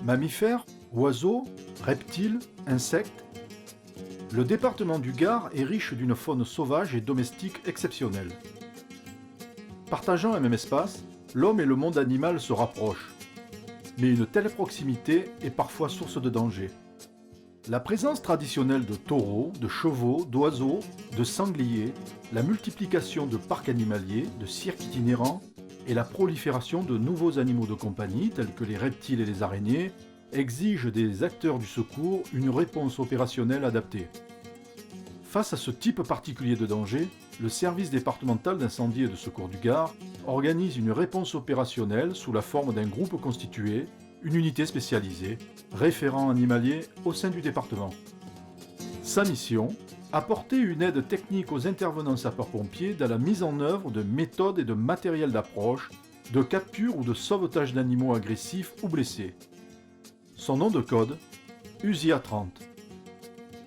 Mammifères, oiseaux, reptiles, insectes. Le département du Gard est riche d'une faune sauvage et domestique exceptionnelle. Partageant un même espace, l'homme et le monde animal se rapprochent. Mais une telle proximité est parfois source de danger. La présence traditionnelle de taureaux, de chevaux, d'oiseaux, de sangliers, la multiplication de parcs animaliers, de cirques itinérants et la prolifération de nouveaux animaux de compagnie tels que les reptiles et les araignées exigent des acteurs du secours une réponse opérationnelle adaptée. Face à ce type particulier de danger, le service départemental d'incendie et de secours du Gard organise une réponse opérationnelle sous la forme d'un groupe constitué, une unité spécialisée, référent animalier au sein du département. Sa mission, apporter une aide technique aux intervenants sapeurs-pompiers dans la mise en œuvre de méthodes et de matériel d'approche, de capture ou de sauvetage d'animaux agressifs ou blessés. Son nom de code, USIA 30.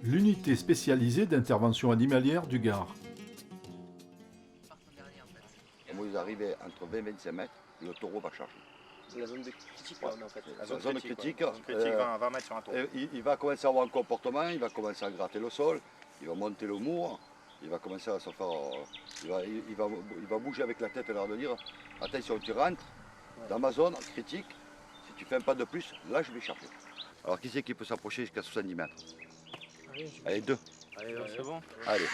L'unité spécialisée d'intervention animalière du Gard. Vous arrivez entre 20 et 25 mètres, le taureau va charger. C'est la zone critique là, en fait. La zone critique, 20 mètres sur un taureau. Il va commencer à avoir un comportement, il va commencer à gratter le sol, il va monter le mur, il va commencer à se faire. Il va bouger avec la tête et l'air de dire attention, tu rentres dans ma zone critique, si tu fais un pas de plus, là je vais charger. Alors qui c'est qui peut s'approcher jusqu'à 70 mètres? Allez, deux. Allez, c'est bon. Allez.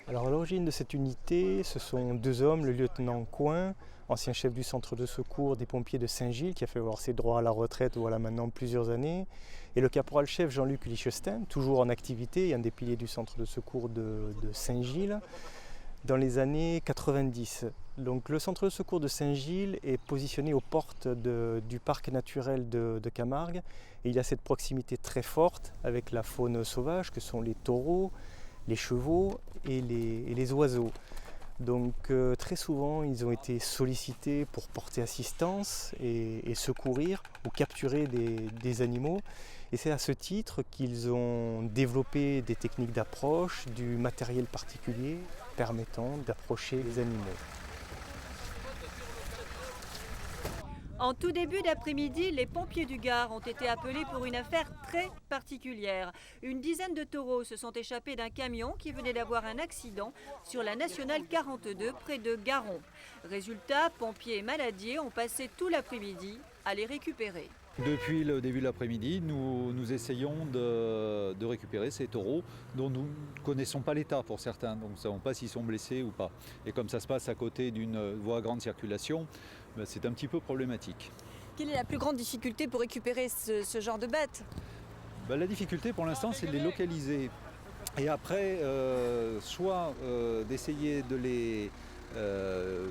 Alors à l'origine de cette unité, ce sont deux hommes, le lieutenant Coin, ancien chef du centre de secours des pompiers de Saint-Gilles, qui a fait avoir ses droits à la retraite voilà maintenant plusieurs années, et le caporal-chef Jean-Luc Lichestein, toujours en activité et un des piliers du centre de secours de Saint-Gilles, dans les années 90. Donc le centre de secours de Saint-Gilles est positionné aux portes du parc naturel de Camargue, et il a cette proximité très forte avec la faune sauvage que sont les taureaux, les chevaux et les oiseaux. Donc très souvent ils ont été sollicités pour porter assistance et secourir ou capturer des animaux. Et c'est à ce titre qu'ils ont développé des techniques d'approche, du matériel particulier permettant d'approcher les animaux. En tout début d'après-midi, les pompiers du Gard ont été appelés pour une affaire très particulière. Une dizaine de taureaux se sont échappés d'un camion qui venait d'avoir un accident sur la nationale 42 près de Garon. Résultat, pompiers et maladiers ont passé tout l'après-midi à les récupérer. Depuis le début de l'après-midi, nous essayons de récupérer ces taureaux dont nous ne connaissons pas l'état pour certains, donc nous ne savons pas s'ils sont blessés ou pas. Et comme ça se passe à côté d'une voie à grande circulation, c'est un petit peu problématique. Quelle est la plus grande difficulté pour récupérer ce genre de bêtes? La difficulté pour l'instant, c'est de les localiser. Et après, soit d'essayer de les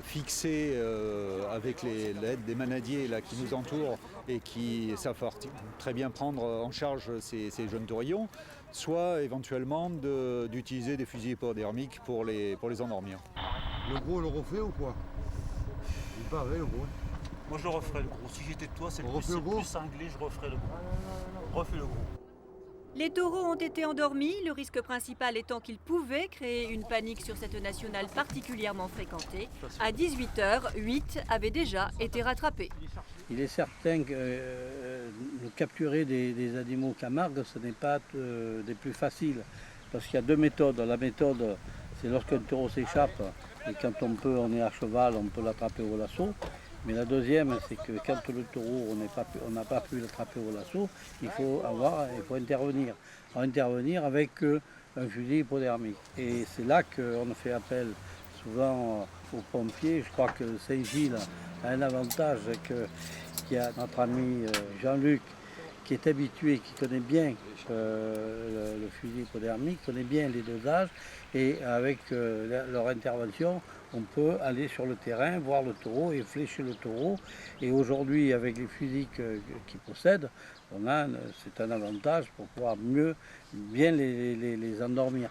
fixer avec l'aide des manadiers là, qui nous entourent et qui savent très bien prendre en charge ces jeunes taurillons, soit éventuellement d'utiliser des fusils hypodermiques pour les endormir. Le gros, on le refait ou quoi? Il paraît le gros. Moi je le referais le gros. Si j'étais de toi, c'est le plus cinglé, je referais le gros. Refais le gros. Les taureaux ont été endormis, le risque principal étant qu'ils pouvaient créer une panique sur cette nationale particulièrement fréquentée. À 18h, 8 avaient déjà été rattrapés. Il est certain que capturer des animaux Camargue, ce n'est pas des plus faciles. Parce qu'il y a deux méthodes. La méthode, c'est lorsqu'un taureau s'échappe, et quand on est à cheval, on peut l'attraper au lasso. Mais la deuxième, c'est que quand le taureau, on n'a pas pu l'attraper au lasso, il faut intervenir. Intervenir avec un fusil hypodermique. Et c'est là qu'on fait appel souvent aux pompiers. Je crois que Saint-Gilles a un avantage, qu'il y a notre ami Jean-Luc, qui est habitué, qui connaît bien le fusil hypodermique, connaît bien les dosages, et avec leur intervention, on peut aller sur le terrain, voir le taureau et flécher le taureau. Et aujourd'hui, avec les fusils qu'ils possèdent, c'est un avantage pour pouvoir bien les endormir.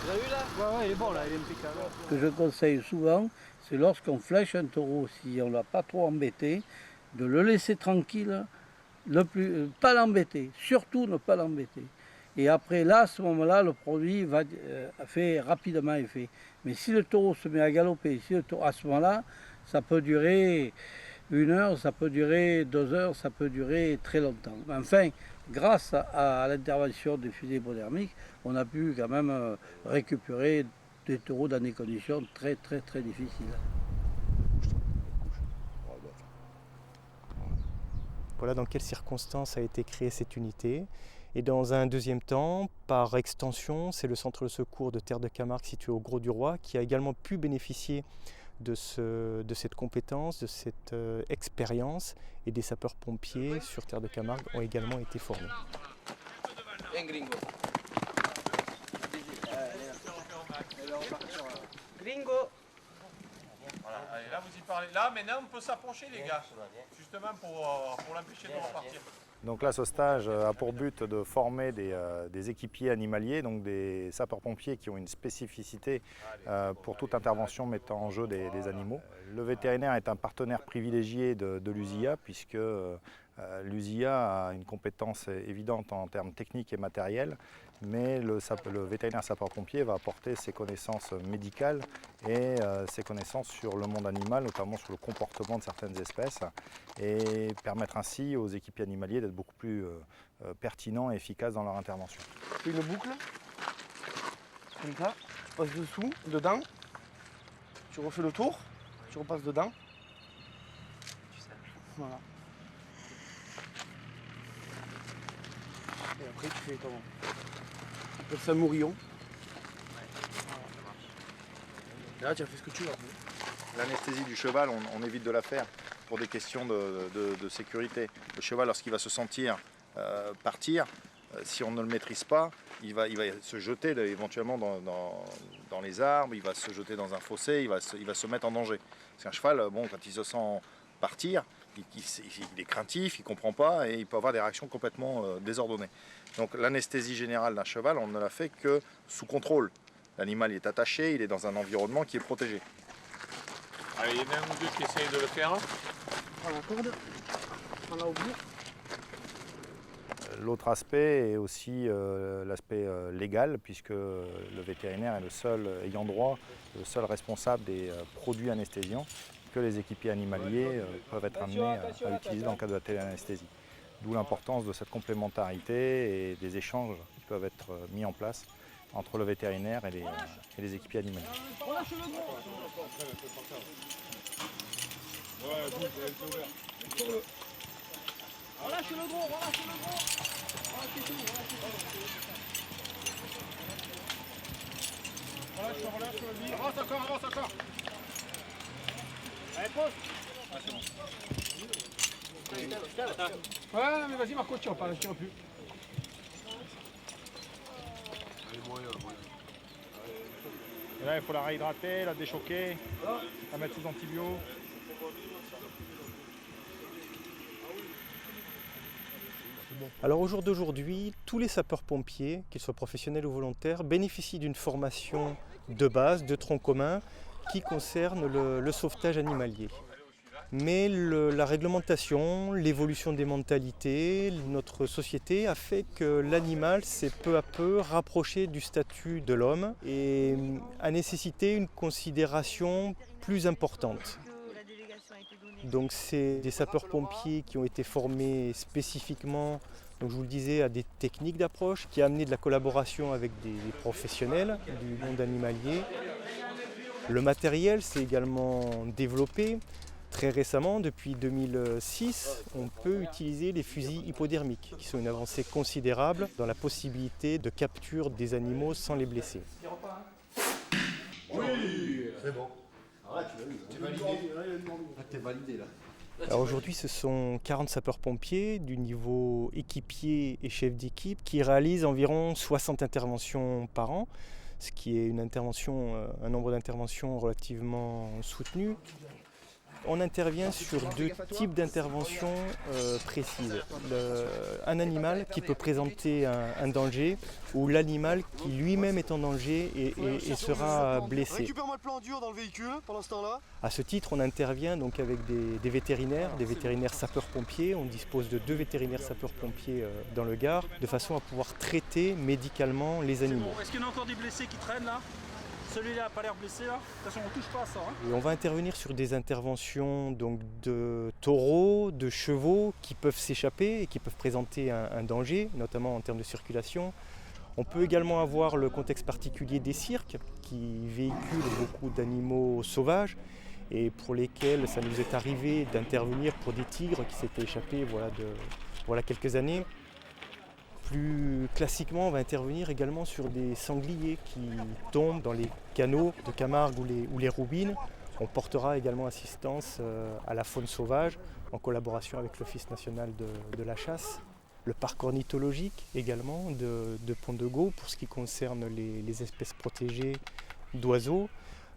Vous avez vu là? Ouais, il est bon là, il est impeccable. Ce que je conseille souvent, c'est lorsqu'on flèche un taureau, si on ne l'a pas trop embêté, de le laisser tranquille, pas l'embêter, surtout ne pas l'embêter. Et après là, à ce moment-là, le produit fait rapidement effet. Mais si le taureau se met à galoper, à ce moment-là, ça peut durer 1 heure, ça peut durer 2 heures, ça peut durer très longtemps. Enfin, grâce à l'intervention des fusées hypodermiques, on a pu quand même récupérer des taureaux dans des conditions très difficiles. Voilà dans quelles circonstances a été créée cette unité. Et dans un deuxième temps, par extension, c'est le centre de secours de Terre de Camargue situé au Grau du Roi qui a également pu bénéficier de cette compétence, de cette expérience, et des sapeurs-pompiers sur Terre de Camargue ont également été formés. Gringo. Voilà, allez, là vous y parlez. Là maintenant on peut s'approcher les gars, justement pour l'empêcher de repartir. Donc là, ce stage a pour but de former des équipiers animaliers, donc des sapeurs-pompiers qui ont une spécificité pour toute intervention mettant en jeu des animaux. Le vétérinaire est un partenaire privilégié de l'USIA puisque l'USIA a une compétence évidente en termes techniques et matériels, mais le vétérinaire sapeur-pompier va apporter ses connaissances médicales et ses connaissances sur le monde animal, notamment sur le comportement de certaines espèces, et permettre ainsi aux équipiers animaliers d'être beaucoup plus pertinents et efficaces dans leur intervention. Tu fais une boucle, comme ça, tu passes dessous, dedans, tu refais le tour, tu repasses dedans. Voilà. Et après tu fais ton... On appelle ça mourillon. Et là tu as fait ce que tu veux. L'anesthésie du cheval, on évite de la faire pour des questions de sécurité. Le cheval, lorsqu'il va se sentir partir, si on ne le maîtrise pas, il va se jeter éventuellement dans les arbres, il va se jeter dans un fossé, il va se mettre en danger. Parce qu'un cheval, bon, quand il se sent partir, il est craintif, il ne comprend pas et il peut avoir des réactions complètement désordonnées. Donc l'anesthésie générale d'un cheval, on ne la fait que sous contrôle. L'animal est attaché, il est dans un environnement qui est protégé. Allez, il y en a un ou deux qui essayent de le faire. Prends la corde, prends-la au bout. L'autre aspect est aussi l'aspect légal, puisque le vétérinaire est le seul ayant droit, le seul responsable des produits anesthésiants que les équipiers animaliers peuvent être amenés à utiliser dans le cadre de la téléanesthésie. D'où l'importance de cette complémentarité et des échanges qui peuvent être mis en place entre le vétérinaire et les équipiers animaliers. Relâche le gros. Relâche le gros, relâche le gros. Relâchez tout, relâchez tout. Relâche, lui. Avance encore. Allez, pose. Ah, c'est bon. Ouais, mais vas-y Marco, tire pas, tire plus. Et là, il faut la réhydrater, la déchoquer, la mettre sous antibio. Alors au jour d'aujourd'hui, tous les sapeurs-pompiers, qu'ils soient professionnels ou volontaires, bénéficient d'une formation de base, de tronc commun, qui concerne le sauvetage animalier. Mais la réglementation, l'évolution des mentalités, notre société a fait que l'animal s'est peu à peu rapproché du statut de l'homme et a nécessité une considération plus importante. Donc c'est des sapeurs-pompiers qui ont été formés spécifiquement, donc je vous le disais, à des techniques d'approche, qui a amené de la collaboration avec des professionnels du monde animalier. Le matériel s'est également développé. Très récemment, depuis 2006, on peut utiliser les fusils hypodermiques, qui sont une avancée considérable dans la possibilité de capture des animaux sans les blesser. Oui, c'est bon. T'es validé là. Alors aujourd'hui, ce sont 40 sapeurs-pompiers du niveau équipier et chef d'équipe qui réalisent environ 60 interventions par an, ce qui est un nombre d'interventions relativement soutenu. On intervient sur deux types d'interventions précises. Un animal qui peut présenter un danger ou l'animal qui lui-même est en danger et sera blessé. Récupère-moi le plan dur dans le véhicule pendant ce temps-là. À ce titre, on intervient donc avec des vétérinaires sapeurs-pompiers. On dispose de 2 vétérinaires sapeurs-pompiers dans le Gard, de façon à pouvoir traiter médicalement les animaux. Est-ce qu'il y en a encore des blessés qui traînent là? Celui-là n'a pas l'air blessé là. Attention, on touche pas à ça. Et on va intervenir sur des interventions donc, de taureaux, de chevaux qui peuvent s'échapper et qui peuvent présenter un danger, notamment en termes de circulation. On peut également avoir le contexte particulier des cirques qui véhiculent beaucoup d'animaux sauvages et pour lesquels ça nous est arrivé d'intervenir pour des tigres qui s'étaient échappés voilà quelques années. Plus classiquement, on va intervenir également sur des sangliers qui tombent dans les canaux de Camargue ou les Roubines. On portera également assistance à la faune sauvage en collaboration avec l'Office national de la chasse. Le parc ornithologique également de Pont-de-Gau pour ce qui concerne les espèces protégées d'oiseaux.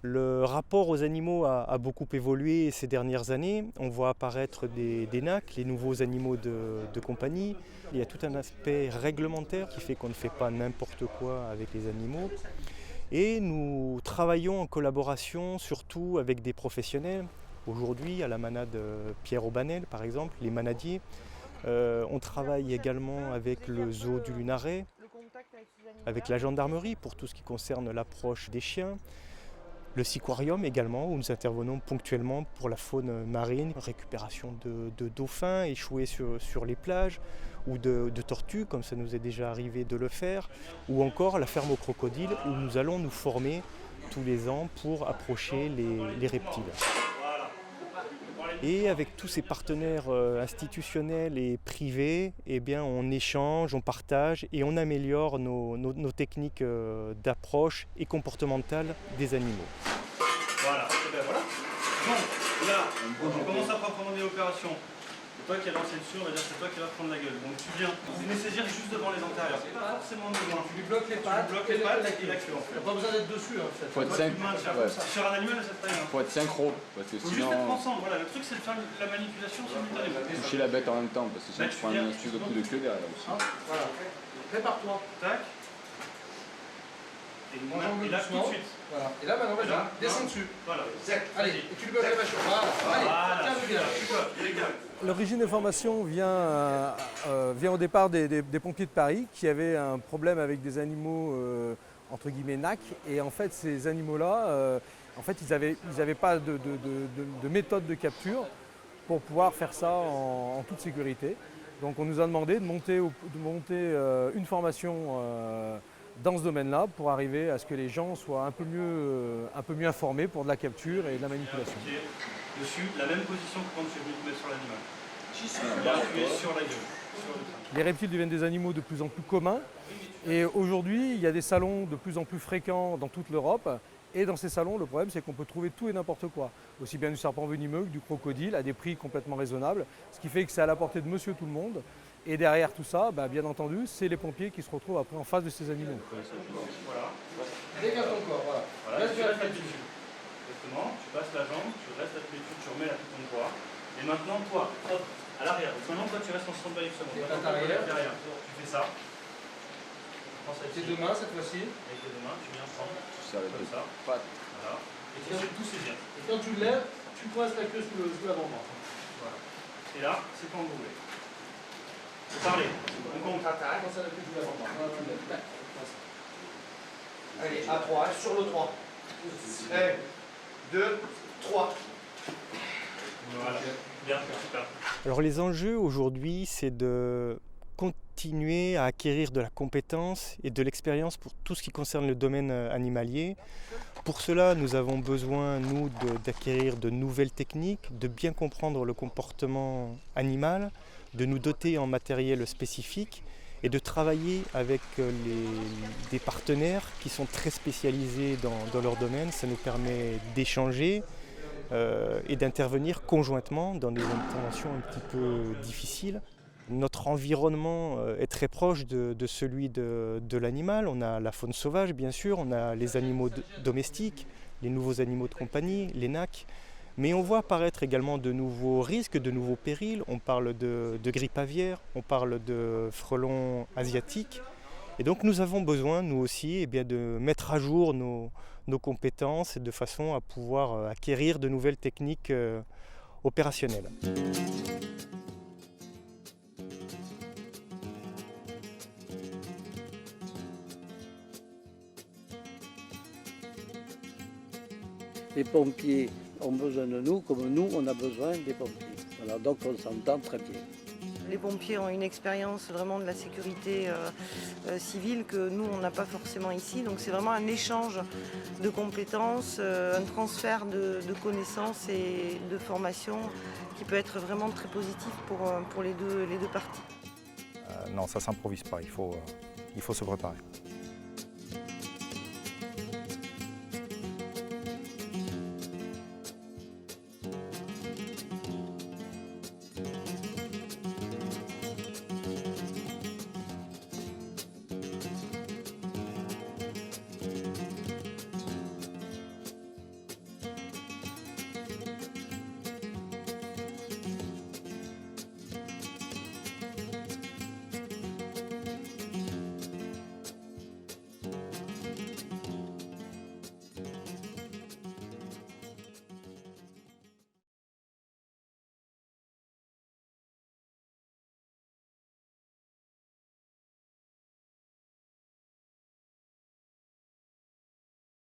Le rapport aux animaux a beaucoup évolué ces dernières années. On voit apparaître des NAC, les nouveaux animaux de compagnie. Il y a tout un aspect réglementaire qui fait qu'on ne fait pas n'importe quoi avec les animaux. Et nous travaillons en collaboration surtout avec des professionnels. Aujourd'hui, à la manade Pierre Aubanel, par exemple, les manadiers. On travaille également avec le zoo du Lunaret, avec la gendarmerie pour tout ce qui concerne l'approche des chiens. Le siquarium également, où nous intervenons ponctuellement pour la faune marine, récupération de dauphins échoués sur les plages, ou de tortues, comme ça nous est déjà arrivé de le faire, ou encore la ferme aux crocodiles, où nous allons nous former tous les ans pour approcher les reptiles. Et avec tous ces partenaires institutionnels et privés, eh bien, on échange, on partage et on améliore nos techniques d'approche et comportementale des animaux. Voilà, et ben voilà. Bon, là, on commence à proprement dire l'opération. C'est toi qui as lancé dessus, on va dire c'est toi qui vas prendre la gueule. Donc tu viens, vous venez saisir juste devant les antérieurs. C'est pas forcément besoin. Tu lui bloques les pattes, et la queue en fait. T'as pas besoin d'être dessus en fait. Faut être sur un animal de cette taille. Faut être synchro. Parce que faut sinon... juste être ensemble. Voilà, le truc c'est de faire la manipulation simultanément. Toucher la bête en même temps, parce que sinon tu prends un astuce de coup de queue derrière aussi. Voilà. Prépare-toi. Tac. Et là tout de suite. Voilà. Et là maintenant vas-y, descends dessus. Voilà. Allez, et tu lui bloques la mâchoire. Voilà. Allez, tiens-le bien. L'origine des formations vient au départ des pompiers de Paris qui avaient un problème avec des animaux entre guillemets NAC. Et en fait ces animaux-là, ils n'avaient pas de méthode de capture pour pouvoir faire ça en toute sécurité. Donc on nous a demandé de monter une formation dans ce domaine-là pour arriver à ce que les gens soient un peu mieux informés pour de la capture et de la manipulation. Dessus, la même position que quand tu es venu te mettre sur l'animal. Là, tu es sur la gueule. Les reptiles deviennent des animaux de plus en plus communs et aujourd'hui il y a des salons de plus en plus fréquents dans toute l'Europe et dans ces salons le problème c'est qu'on peut trouver tout et n'importe quoi, aussi bien du serpent venimeux que du crocodile à des prix complètement raisonnables, ce qui fait que c'est à la portée de monsieur tout le monde et derrière tout ça, bien entendu, c'est les pompiers qui se retrouvent après en face de ces animaux. Voilà. Dégage ton corps, voilà. Voilà, tu restes là-dessus. Exactement, tu passes la jambe, tu restes à dessus, tu remets la tête ton poids. Et maintenant, toi, hop, à l'arrière. Donc maintenant, toi, tu restes en stand-by justement. Et à l'arrière. Tu fais ça. Avec tes deux mains cette fois-ci. Avec tes deux mains, tu viens prendre. Tu serres les comme ça. pattes. Voilà. Et tu tout saisir. Et quand tu le lèves, tu pointes la queue sous l'avant-bras. Voilà. Et là, c'est quand vous voulez. Faut parler. On compte. Attaque. Pense à la queue sous l'avant-bras. Voilà, tu lèves. Allez, à 3, sur le 3. 1, 2, 3. Voilà. Bien, super. Alors les enjeux aujourd'hui, c'est de continuer à acquérir de la compétence et de l'expérience pour tout ce qui concerne le domaine animalier. Pour cela, nous avons besoin, nous, d'acquérir de nouvelles techniques, de bien comprendre le comportement animal, de nous doter en matériel spécifique et de travailler avec des partenaires qui sont très spécialisés dans leur domaine. Ça nous permet d'échanger et d'intervenir conjointement dans des interventions un petit peu difficiles. Notre environnement est très proche de celui de l'animal. On a la faune sauvage, bien sûr, on a les animaux domestiques, les nouveaux animaux de compagnie, les NAC. Mais on voit apparaître également de nouveaux risques, de nouveaux périls. On parle de grippe aviaire, on parle de frelons asiatiques. Et donc nous avons besoin, nous aussi, de mettre à jour nos compétences de façon à pouvoir acquérir de nouvelles techniques opérationnelles. Les pompiers ont besoin de nous comme nous, on a besoin des pompiers. Voilà, donc on s'entend très bien. Les pompiers ont une expérience vraiment de la sécurité civile que nous, on n'a pas forcément ici. Donc c'est vraiment un échange de compétences, un transfert de connaissances et de formation qui peut être vraiment très positif pour les deux parties. Non, ça ne s'improvise pas, il faut se préparer.